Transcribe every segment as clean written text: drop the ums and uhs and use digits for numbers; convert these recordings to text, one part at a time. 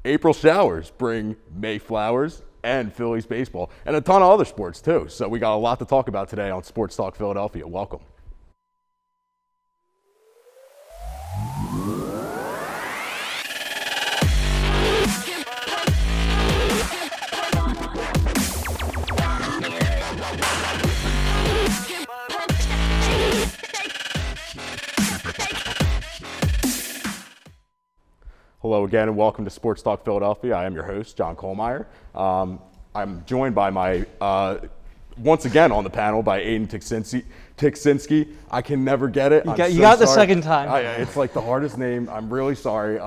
April showers bring May flowers and Phillies baseball and a ton of other sports too. So we got a lot to talk about today on Sports Talk Philadelphia. Welcome. Hello again and welcome to Sports Talk Philadelphia. I am your host, John Kuhlmeier. I'm joined by my, once again on the panel, by Aiden Tiksinski. I can never get it. You got the second time. It's like the hardest name. I'm really sorry.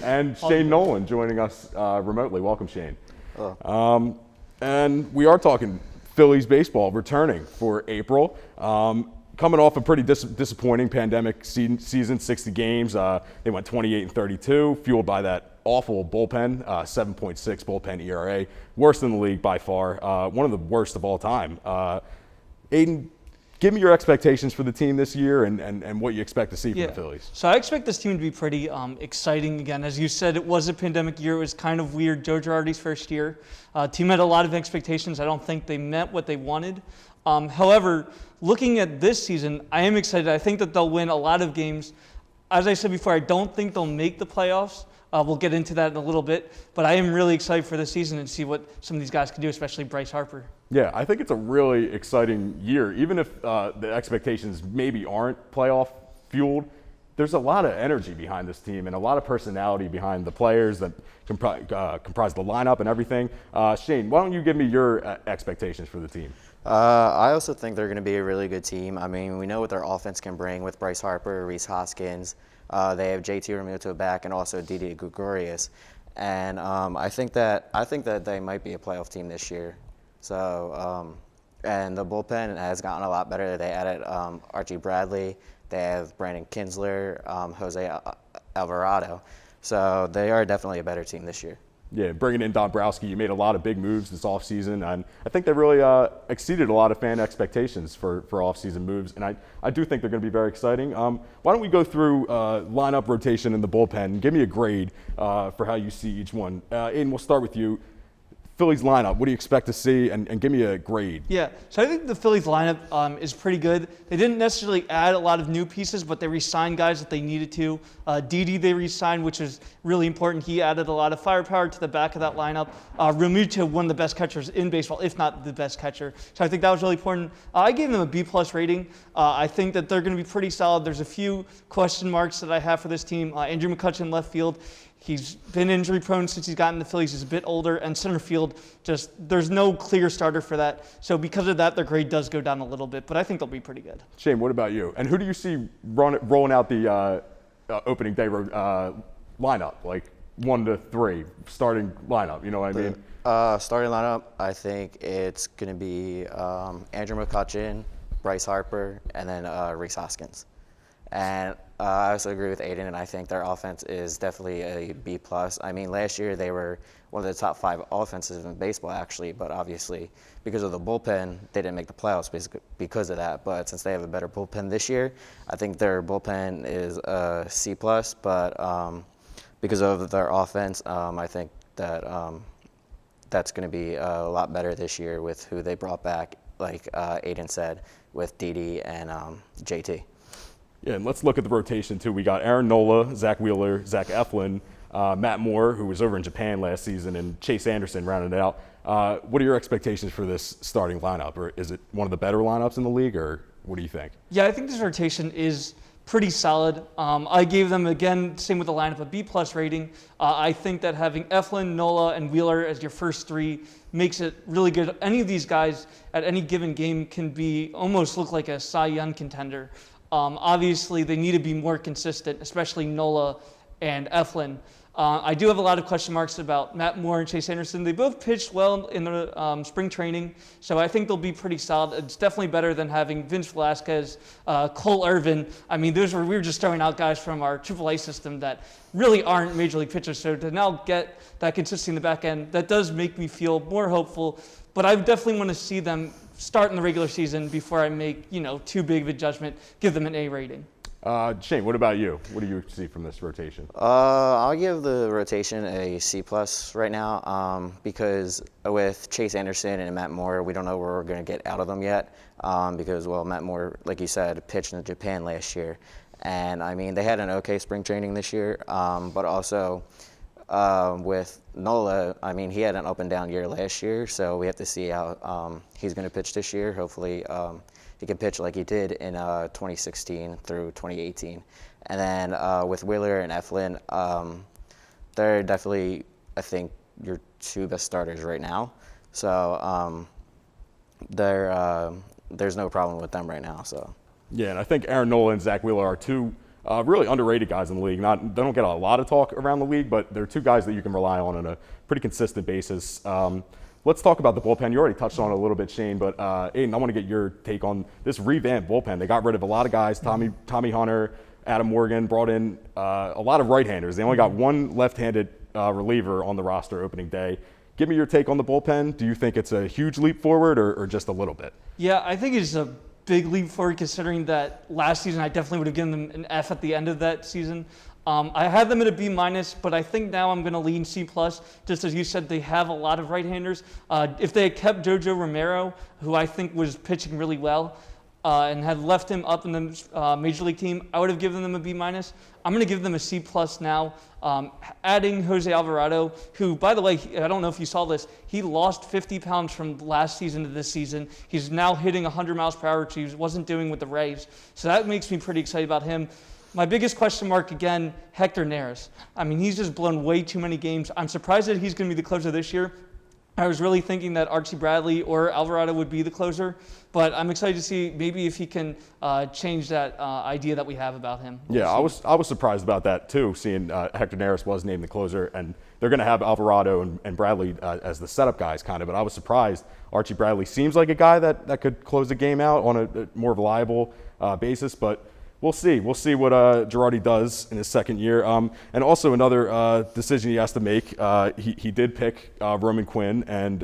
And Shane Nolan joining us remotely. Welcome, Shane. Hello. And we are talking Phillies baseball returning for April. Coming off a pretty disappointing pandemic season, 60 games. They went 28-32, fueled by that awful bullpen, 7.6 bullpen ERA, worst in the league by far, one of the worst of all time. Aiden, give me your expectations for the team this year and what you expect to see from the Phillies. So I expect this team to be pretty exciting again. As you said, it was a pandemic year. It was kind of weird. Joe Girardi's first year. Team had a lot of expectations. I don't think they met what they wanted. However, looking at this season, I am excited. I think that they'll win a lot of games. As I said before, I don't think they'll make the playoffs. We'll get into that in a little bit. But I am really excited for this season and see what some of these guys can do, especially Bryce Harper. Yeah, I think it's a really exciting year. Even if the expectations maybe aren't playoff fueled, there's a lot of energy behind this team and a lot of personality behind the players that comprise the lineup and everything. Shane, why don't you give me your expectations for the team? I also think they're going to be a really good team. I mean, we know what their offense can bring with Bryce Harper, Rhys Hoskins. They have JT Realmuto back and also Didi Gregorius. And I think that they might be a playoff team this year. So, and the bullpen has gotten a lot better. They added Archie Bradley. They have Brandon Kinsler, Jose Alvarado. So they are definitely a better team this year. Yeah, bringing in Dombrowski, you made a lot of big moves this offseason, and I think they really exceeded a lot of fan expectations for offseason moves, and I do think they're going to be very exciting. Why don't we go through lineup rotation in the bullpen? Give me a grade for how you see each one. Aiden, we'll start with you. Phillies lineup, what do you expect to see, and give me a grade? Yeah, so I think the Phillies lineup is pretty good. They didn't necessarily add a lot of new pieces, but they re-signed guys that they needed to. Didi they re-signed, which is really important. He added a lot of firepower to the back of that lineup. Realmuto, one of the best catchers in baseball, if not the best catcher. So I think that was really important. I gave them a B+ rating. I think that they're going to be pretty solid. There's a few question marks that I have for this team. Andrew McCutchen, left field. He's been injury prone since he's gotten the Phillies. He's a bit older, and center field, there's no clear starter for that. So because of that, their grade does go down a little bit, but I think they'll be pretty good. Shane, what about you? And who do you see rolling out the opening day lineup, like 1 to 3 starting lineup? You know what I mean? Starting lineup, I think it's going to be Andrew McCutchen, Bryce Harper, and then Rhys Hoskins. And I also agree with Aiden, and I think their offense is definitely a B+. I mean, last year they were one of the top 5 offenses in baseball, actually, but obviously because of the bullpen, they didn't make the playoffs because of that. But since they have a better bullpen this year, I think their bullpen is a C+, but because of their offense, I think that that's going to be a lot better this year with who they brought back, like Aiden said, with Didi and JT. Yeah, and let's look at the rotation, too. We got Aaron Nola, Zach Wheeler, Zach Eflin, Matt Moore, who was over in Japan last season, and Chase Anderson rounded it out. What are your expectations for this starting lineup? Or is it one of the better lineups in the league, or what do you think? Yeah, I think this rotation is pretty solid. I gave them, again, same with the lineup, a B+ rating. I think that having Eflin, Nola, and Wheeler as your first 3 makes it really good. Any of these guys at any given game can almost look like a Cy Young contender. Obviously, they need to be more consistent, especially Nola and Eflin. I do have a lot of question marks about Matt Moore and Chase Anderson. They both pitched well in the spring training, so I think they'll be pretty solid. It's definitely better than having Vince Velasquez, Cole Irvin. I mean, we were just throwing out guys from our AAA system that really aren't major league pitchers. So to now get that consistency in the back end, that does make me feel more hopeful. But I definitely want to see them start in the regular season before I make, too big of a judgment, give them an A rating. Shane, what about you? What do you see from this rotation? I'll give the rotation a C+ right now because with Chase Anderson and Matt Moore, we don't know where we're going to get out of them yet because, well, Matt Moore, like you said, pitched in Japan last year. And, I mean, they had an okay spring training this year, but also with Nola, I mean, he had an up and down year last year, so we have to see how he's going to pitch this year. Hopefully he can pitch like he did in 2016 through 2018. And then with Wheeler and Eflin, they're definitely, I think, your two best starters right now. So there's no problem with them right now. So. Yeah, and I think Aaron Nola and Zach Wheeler are two really underrated guys in the league. They don't get a lot of talk around the league, but they're two guys that you can rely on a pretty consistent basis. Let's talk about the bullpen. You already touched on it a little bit, Shane, but Aiden, I want to get your take on this revamped bullpen. They got rid of a lot of guys, Tommy Hunter, Adam Morgan, brought in a lot of right-handers. They only got one left-handed reliever on the roster opening day. Give me your take on the bullpen. Do you think it's a huge leap forward or just a little bit? Yeah, I think it's a big leap forward considering that last season I definitely would have given them an F at the end of that season. I had them at a B-, but I think now I'm going to lean C+. Just as you said, they have a lot of right-handers. If they had kept JoJo Romero, who I think was pitching really well, and had left him up in the Major League team, I would have given them a B-. I'm going to give them a C+ now. Adding Jose Alvarado, who, by the way, I don't know if you saw this, he lost 50 pounds from last season to this season. He's now hitting 100 miles per hour, which he wasn't doing with the Rays. So that makes me pretty excited about him. My biggest question mark, again, Hector Neris. I mean, he's just blown way too many games. I'm surprised that he's going to be the closer this year. I was really thinking that Archie Bradley or Alvarado would be the closer, but I'm excited to see maybe if he can change that idea that we have about him. Yeah, I was surprised about that too, seeing Hector Neris was named the closer, and they're going to have Alvarado and Bradley as the setup guys kind of, but I was surprised. Archie Bradley seems like a guy that could close the game out on a more reliable basis, but we'll see. We'll see what Girardi does in his second year. And also another decision he has to make. He did pick Roman Quinn and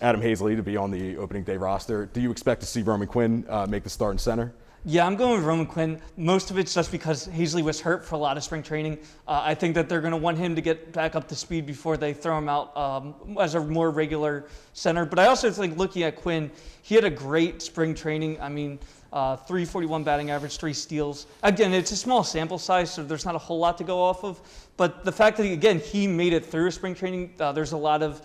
Adam Hazley to be on the opening day roster. Do you expect to see Roman Quinn make the start in center? Yeah, I'm going with Roman Quinn. Most of it's just because Hazley was hurt for a lot of spring training. I think that they're going to want him to get back up to speed before they throw him out as a more regular center. But I also think looking at Quinn, he had a great spring training. I mean, 341 batting average, 3 steals. Again, it's a small sample size, so there's not a whole lot to go off of. But the fact that, again, he made it through spring training, there's a lot of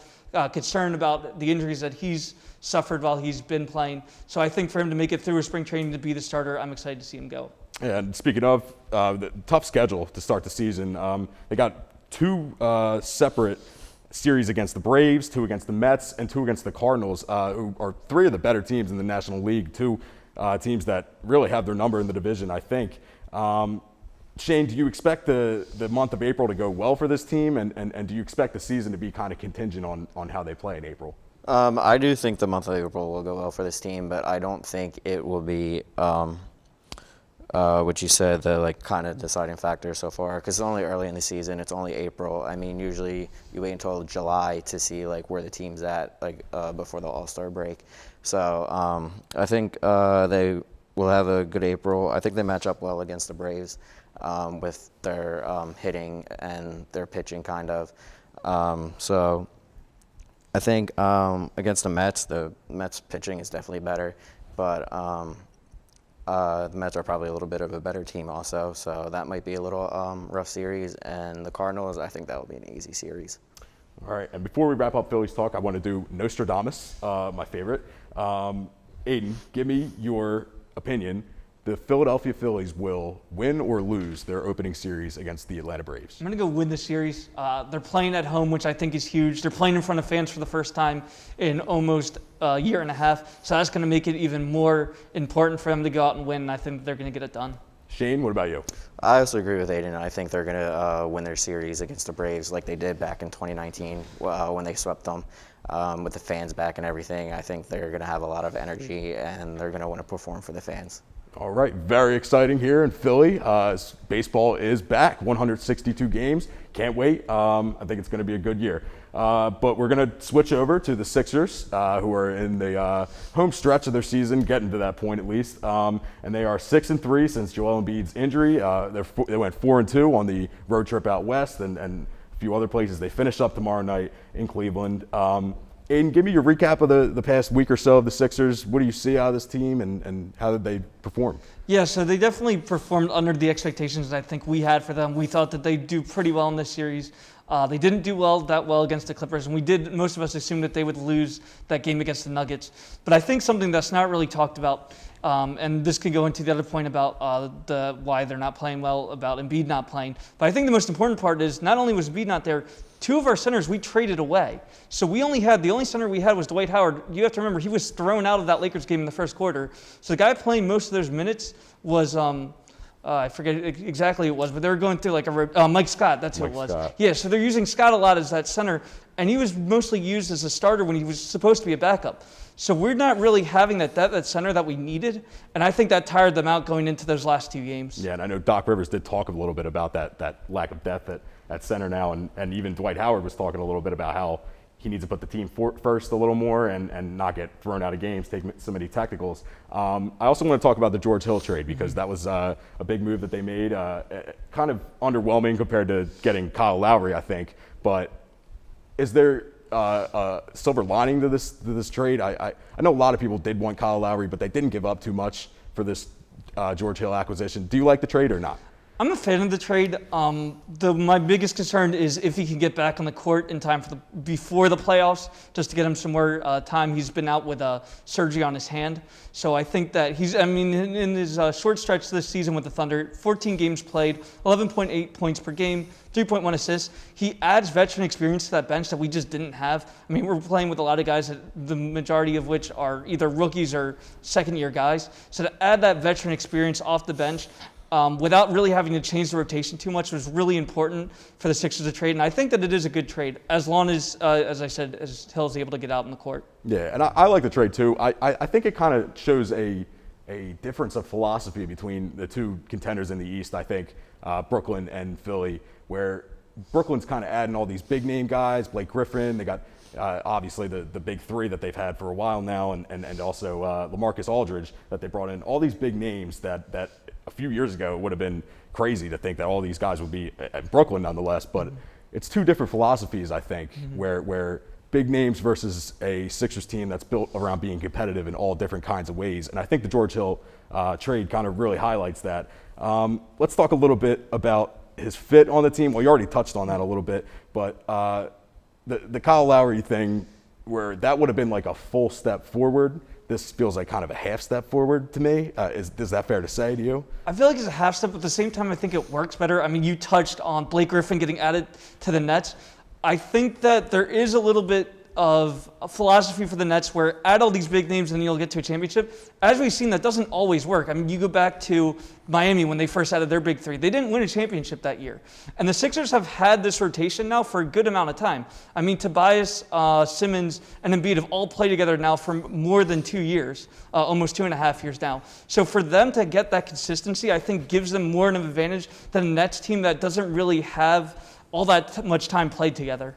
concern about the injuries that he's suffered while he's been playing. So I think for him to make it through a spring training to be the starter, I'm excited to see him go. And speaking of the tough schedule to start the season, they got 2 separate series against the Braves, 2 against the Mets, and 2 against the Cardinals, who are 3 of the better teams in the National League, 2 teams that really have their number in the division, I think. Shane, do you expect the month of April to go well for this team, and do you expect the season to be kind of contingent on how they play in April? I do think the month of April will go well for this team, but I don't think it will be what you said, the kind of deciding factor so far, because it's only early in the season. It's only April. I mean, usually you wait until July to see where the team's at before the All-Star break. So I think they will have a good April. I think they match up well against the Braves with their hitting and their pitching kind of. So I think against the Mets pitching is definitely better, but the Mets are probably a little bit of a better team also, so that might be a little rough series. And the Cardinals, I think that will be an easy series. All right, and before we wrap up Phillies talk, I want to do Nostradamus, my favorite. Aiden, give me your opinion. The Philadelphia Phillies will win or lose their opening series against the Atlanta Braves. I'm going to go win the series. They're playing at home, which I think is huge. They're playing in front of fans for the first time in almost a year and a half. So that's going to make it even more important for them to go out and win. And I think they're going to get it done. Shane, what about you? I also agree with Aiden. I think they're going to win their series against the Braves like they did back in 2019 when they swept them. With the fans back and everything, I think they're going to have a lot of energy and they're going to want to perform for the fans. All right, very exciting here in Philly. Baseball is back, 162 games. can't wait. I think it's going to be a good year. But we're going to switch over to the Sixers, who are in the home stretch of their season, getting to that point at least. And they are 6-3 since Joel Embiid's injury. They went 4-2 on the road trip out west and a few other places. They finish up tomorrow night in Cleveland. Aiden, give me your recap of the past week or so of the Sixers. What do you see out of this team, and how did they perform? Yeah, so they definitely performed under the expectations that I think we had for them. We thought that they'd do pretty well in this series. They didn't do that well against the Clippers, and most of us assumed that they would lose that game against the Nuggets. But I think something that's not really talked about, and this could go into the other point about why they're not playing well, about Embiid not playing. But I think the most important part is not only was Embiid not there, two of our centers we traded away. So the only center we had was Dwight Howard. You have to remember, he was thrown out of that Lakers game in the first quarter. So the guy playing most of those minutes was I forget exactly who it was, but they were going through Mike Scott. That's who it was. Scott. Yeah, so they're using Scott a lot as that center, and he was mostly used as a starter when he was supposed to be a backup. So we're not really having that center that we needed, and I think that tired them out going into those last two games. Yeah, and I know Doc Rivers did talk a little bit about that lack of depth at center now, and even Dwight Howard was talking a little bit about how he needs to put the team first a little more and not get thrown out of games, take so many technicals. I also want to talk about the George Hill trade because that was a big move that they made. Kind of underwhelming compared to getting Kyle Lowry, I think. But is there a silver lining to this trade? I know a lot of people did want Kyle Lowry, but they didn't give up too much for this George Hill acquisition. Do you like the trade or not? I'm a fan of the trade. My biggest concern is if he can get back on the court in time before the playoffs, just to get him some more time. He's been out with surgery on his hand. So I think that in his short stretch this season with the Thunder, 14 games played, 11.8 points per game, 3.1 assists. He adds veteran experience to that bench that we just didn't have. I mean, we're playing with a lot of guys, the majority of which are either rookies or second-year guys. So to add that veteran experience off the bench, without really having to change the rotation too much was really important for the Sixers to trade. And I think that it is a good trade as long as I said, as Hill's able to get out in the court. Yeah, and I like the trade too. I think it kind of shows a difference of philosophy between the two contenders in the East, I think, Brooklyn and Philly, where Brooklyn's kind of adding all these big-name guys, Blake Griffin. They got obviously the big three that they've had for a while now, and also LaMarcus Aldridge that they brought in. All these big names that a few years ago it would have been crazy to think that all these guys would be at Brooklyn nonetheless. But it's two different philosophies, I think, where big names versus a Sixers team that's built around being competitive in all different kinds of ways. And I think the George Hill trade kind of really highlights that. Let's talk a little bit about his fit on the team. Well, you already touched on that a little bit, but the Kyle Lowry thing, where that would have been like a full step forward, this feels like kind of a half step forward to me. Is that fair to say to you? I feel like it's a half step, but at the same time, I think it works better. I mean, you touched on Blake Griffin getting added to the Nets. I think that there is a little bit of a philosophy for the Nets where add all these big names and you'll get to a championship. As we've seen, that doesn't always work. I mean, you go back to Miami when they first added their big three. They didn't win a championship that year. And the Sixers have had this rotation now for a good amount of time. I mean, Tobias, Simmons, and Embiid have all played together now for more than 2 years, almost 2.5 years now. So for them to get that consistency, I think gives them more of an advantage than a Nets team that doesn't really have all that much time played together.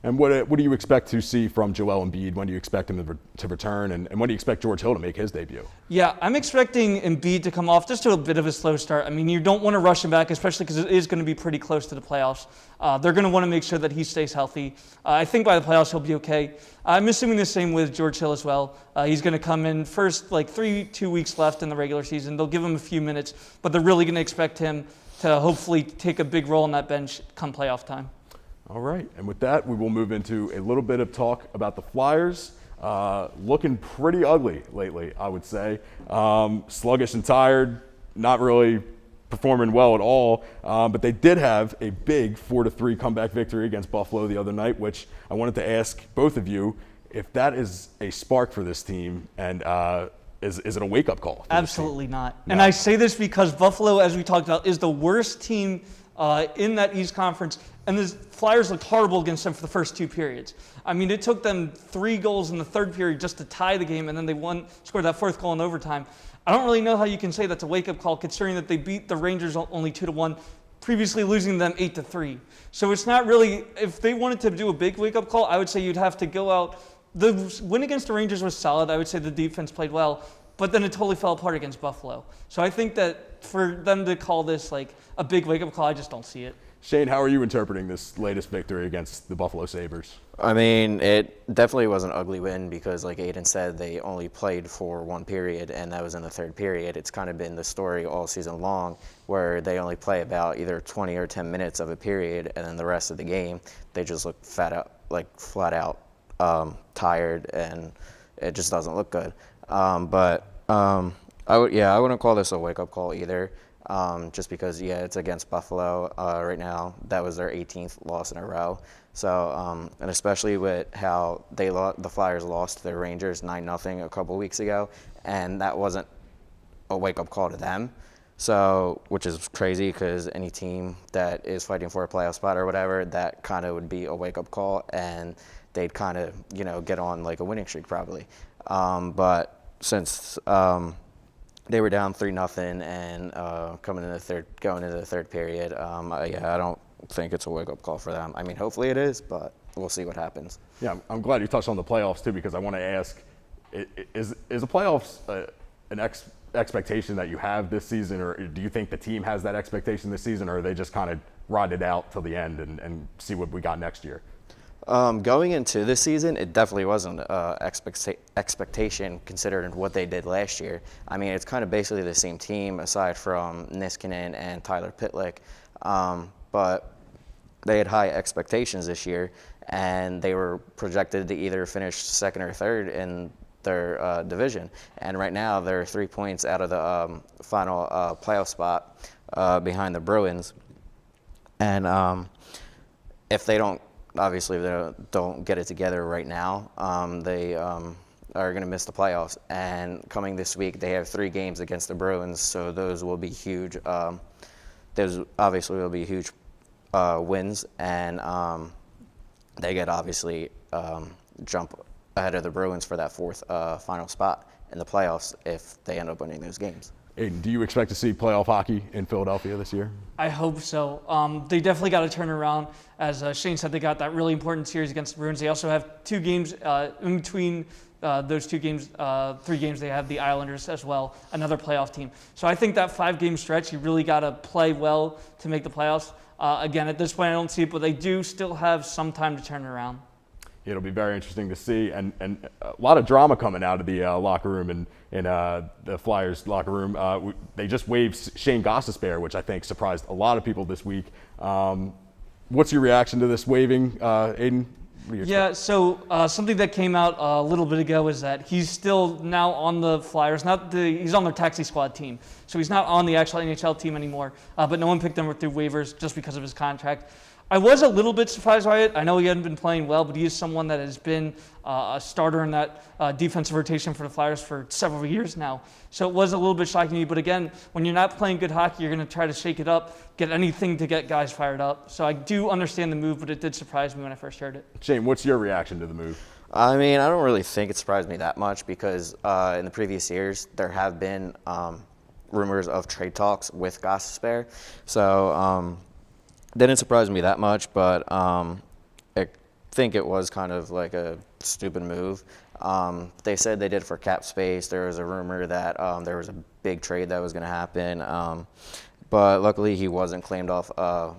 And what do you expect to see from Joel Embiid? When do you expect him to return? And when do you expect George Hill to make his debut? Yeah, I'm expecting Embiid to come off just to a bit of a slow start. I mean, you don't want to rush him back, especially because it is going to be pretty close to the playoffs. They're going to want to make sure that he stays healthy. I think by the playoffs he'll be okay. I'm assuming the same with George Hill as well. He's going to come in first, 2 weeks left in the regular season. They'll give him a few minutes, but they're really going to expect him to hopefully take a big role on that bench come playoff time. All right, and with that, we will move into a little bit of talk about the Flyers. Looking pretty ugly lately, I would say. Sluggish and tired, not really performing well at all. But they did have a big 4-3 comeback victory against Buffalo the other night, which I wanted to ask both of you if that is a spark for this team, and is it a wake-up call? Absolutely not. No. And I say this because Buffalo, as we talked about, is the worst team in that East Conference, and the Flyers looked horrible against them for the first 2 periods. I mean, it took them 3 goals in the third period just to tie the game, and then they scored that 4th goal in overtime. I don't really know how you can say that's a wake-up call, considering that they beat the Rangers only 2-1. previously losing them 8-3. So it's not really, if they wanted to do a big wake-up call, I would say you'd have to go out. The win against the Rangers was solid. I would say the defense played well, but then it totally fell apart against Buffalo. So I think that for them to call this like a big wake-up call, I just don't see it. Shane, how are you interpreting this latest victory against the Buffalo Sabres? I mean, it definitely was an ugly win because, like Aiden said, they only played for one period, and that was in the third period. It's kind of been the story all season long where they only play about either 20 or 10 minutes of a period, and then the rest of the game, they just look flat out tired, and it just doesn't look good. I wouldn't call this a wake-up call either. Just because, it's against Buffalo right now. That was their 18th loss in a row. So, and especially with how the Flyers lost to the Rangers 9-0 a couple weeks ago, and that wasn't a wake-up call to them. So, which is crazy because any team that is fighting for a playoff spot or whatever, that kind of would be a wake-up call, and they'd kind of, get on like a winning streak probably. But since they were down 3-0 and going into the third period. I don't think it's a wake-up call for them. I mean, hopefully it is, but we'll see what happens. Yeah, I'm glad you touched on the playoffs too, because I want to ask: is the playoffs an expectation that you have this season, or do you think the team has that expectation this season, or are they just kind of ride it out till the end and see what we got next year? Going into this season, it definitely wasn't expectation considering what they did last year. I mean, it's kind of basically the same team aside from Niskanen and Tyler Pitlick, but they had high expectations this year, and they were projected to either finish second or third in their division. And right now, they're 3 points out of the final playoff spot behind the Bruins. And if they don't get it together right now, they are going to miss the playoffs. And coming this week, they have 3 games against the Bruins, so those will be huge. Those obviously will be huge wins, and they get obviously jump ahead of the Bruins for that 4th final spot in the playoffs if they end up winning those games. Aiden, do you expect to see playoff hockey in Philadelphia this year? I hope so. They definitely got to turn around. As Shane said, they got that really important series against the Bruins. They also have 2 games in between those 2 games, 3 games. They have the Islanders as well, another playoff team. So I think that 5-game stretch, you really got to play well to make the playoffs. Again, at this point, I don't see it, but they do still have some time to turn it around. It'll be very interesting to see, and a lot of drama coming out of the locker room and the Flyers locker room. They just waived Shane Gostisbehere, which I think surprised a lot of people this week. What's your reaction to this waiving, Aiden? Yeah, so something that came out a little bit ago is that he's still now on the Flyers. He's on their taxi squad team, so he's not on the actual NHL team anymore. But no one picked him through waivers just because of his contract. I was a little bit surprised by it. I know he hadn't been playing well, but he is someone that has been a starter in that defensive rotation for the Flyers for several years now. So it was a little bit shocking to me. But again, when you're not playing good hockey, you're going to try to shake it up, get anything to get guys fired up. So I do understand the move, but it did surprise me when I first heard it. Shane, what's your reaction to the move? I mean, I don't really think it surprised me that much because in the previous years, there have been rumors of trade talks with Gostisbehere. So didn't surprise me that much, but I think it was kind of like a stupid move. They said they did it for cap space. There was a rumor that there was a big trade that was going to happen. But luckily he wasn't claimed off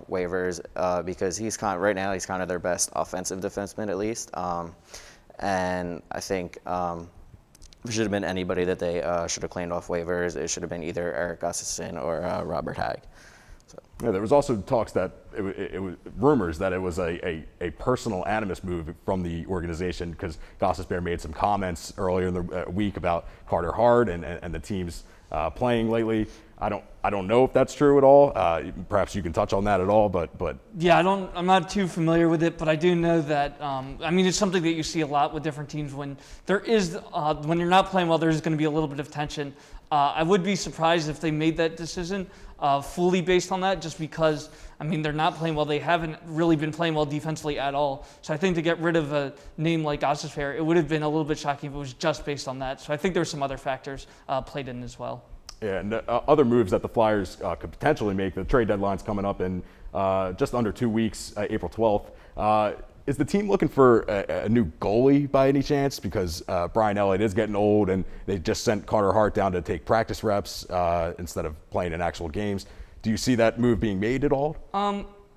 waivers because right now he's kind of their best offensive defenseman at least. And I think it should have been anybody that they should have claimed off waivers. It should have been either Eric Gustafsson or Robert Hagg. So. Yeah, there was also talks that it was rumors that it was a personal animus move from the organization because Gostisbehere made some comments earlier in the week about Carter Hart and the team's playing lately. I don't know if that's true at all. Perhaps you can touch on that at all, but yeah, I'm not too familiar with it, but I do know that it's something that you see a lot with different teams when there is when you're not playing well, there's going to be a little bit of tension. I would be surprised if they made that decision fully based on that, just because they're not playing well. They haven't really been playing well defensively at all. So I think to get rid of a name like Gostisbehere, it would have been a little bit shocking if it was just based on that. So I think there were some other factors played in as well. Yeah, and other moves that the Flyers could potentially make, the trade deadline's coming up in just under 2 weeks, April 12th. Is the team looking for a new goalie by any chance? Because Brian Elliott is getting old, and they just sent Carter Hart down to take practice reps instead of playing in actual games. Do you see that move being made at all?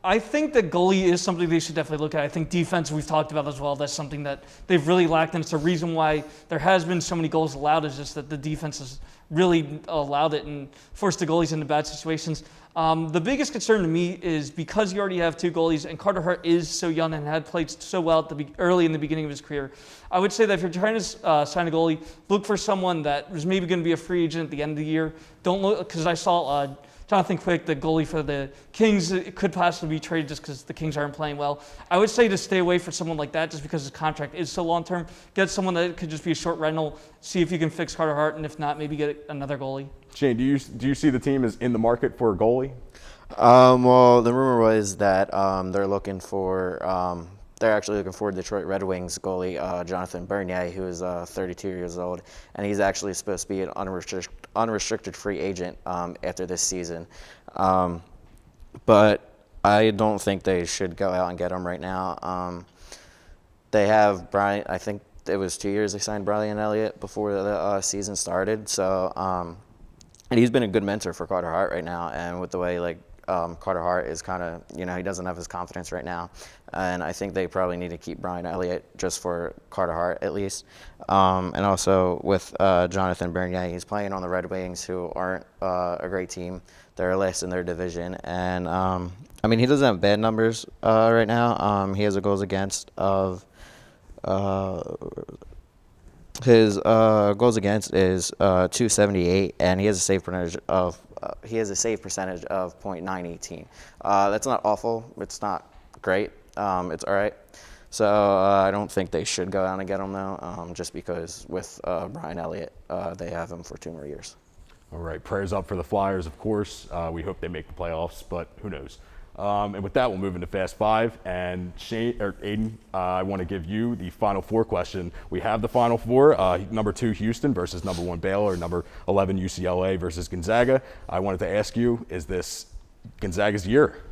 I think that goalie is something they should definitely look at. I think defense we've talked about as well. That's something that they've really lacked, and it's the reason why there has been so many goals allowed is just that the defense has really allowed it and forced the goalies into bad situations. The biggest concern to me is because you already have 2 goalies, and Carter Hart is so young and had played so well at early in the beginning of his career. I would say that if you're trying to sign a goalie, look for someone that was maybe going to be a free agent at the end of the year. Don't look, because I saw Jonathan Quick, the goalie for the Kings, could possibly be traded just because the Kings aren't playing well. I would say to stay away from someone like that just because his contract is so long-term. Get someone that could just be a short rental, see if you can fix Carter Hart, and if not, maybe get another goalie. Shane, do you see the team as in the market for a goalie? Well, the rumor was that they're actually looking for Detroit Red Wings goalie Jonathan Bernier, who is 32 years old, and he's actually supposed to be an unrestricted free agent after this season. But I don't think they should go out and get him right now. They have Brian. I think it was 2 years they signed Brian Elliott before the season started. So, and he's been a good mentor for Carter Hart right now. And with the way Carter Hart is kind of, he doesn't have his confidence right now. And I think they probably need to keep Brian Elliott just for Carter Hart at least. And also with Jonathan Bernier, he's playing on the Red Wings, who aren't a great team. They're last in their division. And, he doesn't have bad numbers right now. He has a goals against of his goals against is 278, and he has a save percentage of .918. That's not awful. It's not great. It's all right. So I don't think they should go out and get him though, just because with Brian Elliott, they have him for 2 more years. All right, prayers up for the Flyers, of course. We hope they make the playoffs, but who knows? And with that, we'll move into Fast Five. And Aiden, I want to give you the Final Four question. We have the Final Four: number 2 Houston versus number 1 Baylor, number 11 UCLA versus Gonzaga. I wanted to ask you: is this Gonzaga's year?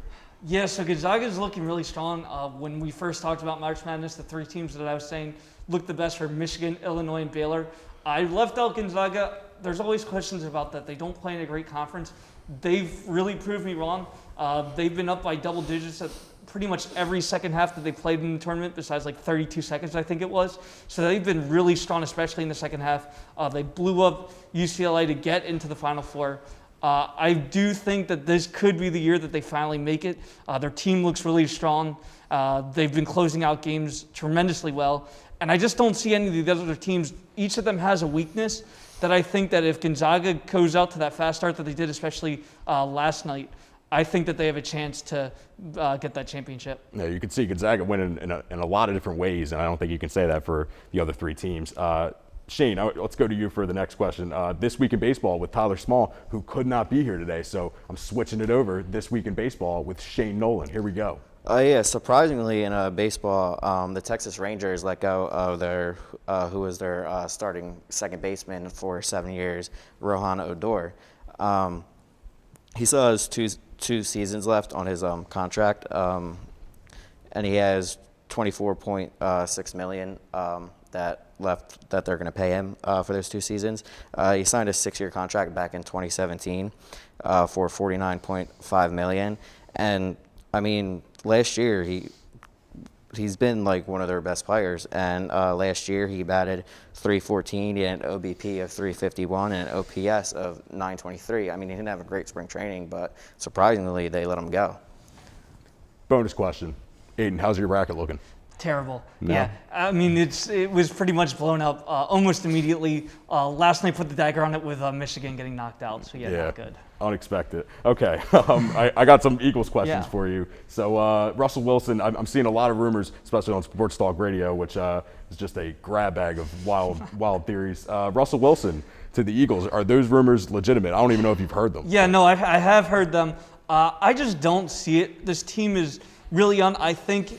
Yeah, so Gonzaga is looking really strong. When we first talked about March Madness, the 3 teams that I was saying looked the best for Michigan, Illinois, and Baylor. I left out Gonzaga. There's always questions about that. They don't play in a great conference. They've really proved me wrong. They've been up by double digits at pretty much every second half that they played in the tournament, besides 32 seconds, I think it was. So they've been really strong, especially in the second half. They blew up UCLA to get into the Final Four. I do think that this could be the year that they finally make it. Their team looks really strong. They've been closing out games tremendously well. And I just don't see any of the other teams. Each of them has a weakness that I think that if Gonzaga goes out to that fast start that they did, especially last night, I think that they have a chance to get that championship. Yeah, you can see Gonzaga winning in a lot of different ways, and I don't think you can say that for the other 3 teams. Shane, let's go to you for the next question. This Week in Baseball with Tyler Small, who could not be here today, so I'm switching it over. This Week in Baseball with Shane Nolan. Here we go. Yeah, surprisingly in baseball, the Texas Rangers let go of who was their starting second baseman for 7 years, Rohan Odor. He still has two seasons left on his contract, and he has $24.6 million that they're going to pay him for those 2 seasons. He signed a 6-year contract back in 2017 for $49.5 million, and last year he's been one of their best players, and last year he batted .314, he had an OBP of .351 and an OPS of .923. He didn't have a great spring training, but surprisingly they let him go. Bonus question. Aiden, how's your bracket looking? Terrible. No. Yeah, it was pretty much blown up almost immediately. Last night put the dagger on it with Michigan getting knocked out, so not good. Unexpected. Okay, I got some Eagles questions for you. So Russell Wilson, I'm seeing a lot of rumors, especially on Sports Talk Radio, which is just a grab bag of wild theories. Russell Wilson to the Eagles, are those rumors legitimate? I don't even know if you've heard them. Yeah, no, I have heard them. I just don't see it. This team is really young. I think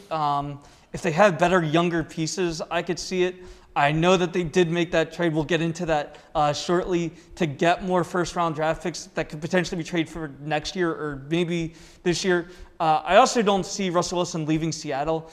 if they have better, younger pieces, I could see it. I know that they did make that trade. We'll get into that shortly, to get more first-round draft picks that could potentially be traded for next year or maybe this year. I also don't see Russell Wilson leaving Seattle.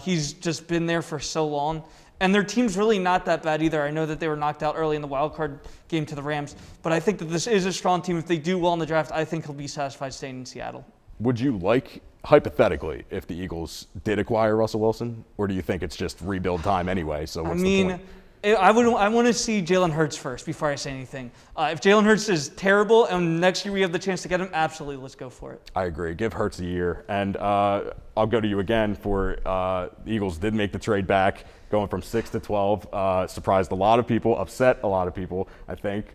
He's just been there for so long. And their team's really not that bad either. I know that they were knocked out early in the wild card game to the Rams, but I think that this is a strong team. If they do well in the draft, I think he'll be satisfied staying in Seattle. Would you like, hypothetically, if the Eagles did acquire Russell Wilson, or do you think it's just rebuild time anyway? So what's the point? I want to see Jalen Hurts first before I say anything. If Jalen Hurts is terrible and next year we have the chance to get him, absolutely, let's go for it. I agree. Give Hurts a year. And I'll go to you again for the Eagles did make the trade back, going from 6 to 12. Surprised a lot of people, upset a lot of people, I think.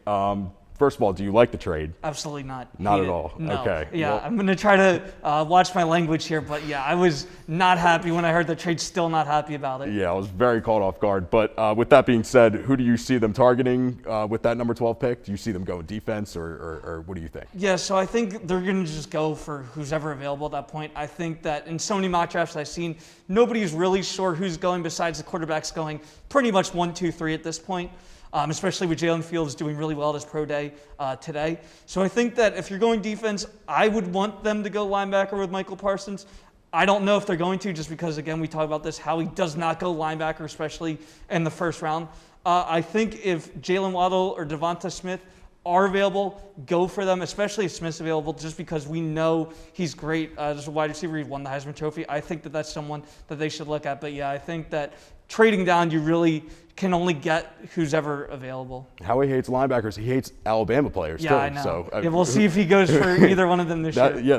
First of all, do you like the trade? Absolutely not. Not at all. No. Okay. Yeah, well, I'm going to try to watch my language here, but yeah, I was not happy when I heard the trade, still not happy about it. Yeah, I was very caught off guard. But with that being said, who do you see them targeting with that number 12 pick? Do you see them going defense or what do you think? Yeah, so I think they're going to just go for who's ever available at that point. I think that in so many mock drafts I've seen, nobody's really sure who's going besides the quarterbacks going pretty much 1, 2, 3 at this point. Especially with Jalen Fields doing really well at his pro day today. So I think that if you're going defense, I would want them to go linebacker with Michael Parsons. I don't know if they're going to, just because, again, we talk about this, how he does not go linebacker, especially in the first round. I think if Jalen Waddle or Devonta Smith are available, go for them, especially if Smith's available, just because we know he's great as a wide receiver. He won the Heisman Trophy. I think that that's someone that they should look at. But, yeah, I think that trading down, you really can only get who's ever available. How he hates linebackers, he hates Alabama players too. Yeah, I know. So, yeah, we'll see if he goes for either one of them this year. Yeah,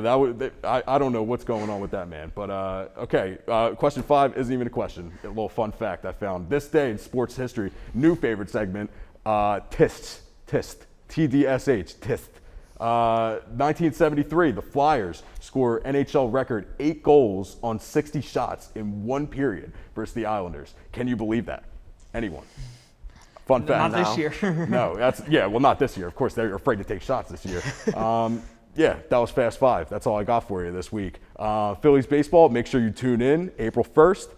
I don't know what's going on with that man. But okay, question 5 isn't even a question. A little fun fact I found this day in sports history. New favorite segment, TDSH, TIST. 1973, the Flyers score NHL record 8 goals on 60 shots in one period versus the Islanders. Can you believe that? Anyone? Fun fact. Not this year. No, well, not this year. Of course, they're afraid to take shots this year. Yeah, that was Fast 5. That's all I got for you this week. Phillies baseball, make sure you tune in April 1st.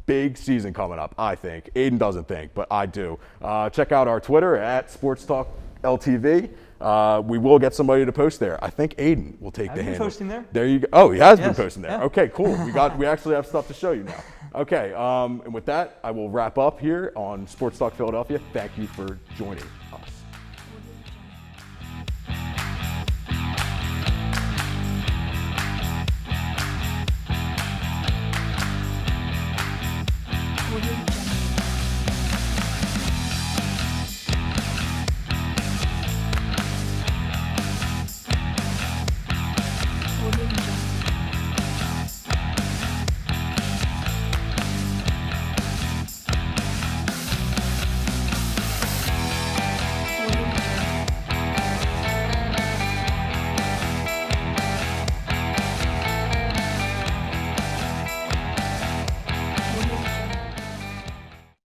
Big season coming up, I think. Aiden doesn't think, but I do. Check out our Twitter at SportsTalk LTV. We will get somebody to post there. I think Aiden will take the handle. Have you been posting there? There you go. Oh, he has been posting there. Yeah. Okay, cool. We actually have stuff to show you now. Okay, and with that, I will wrap up here on Sports Talk Philadelphia. Thank you for joining us.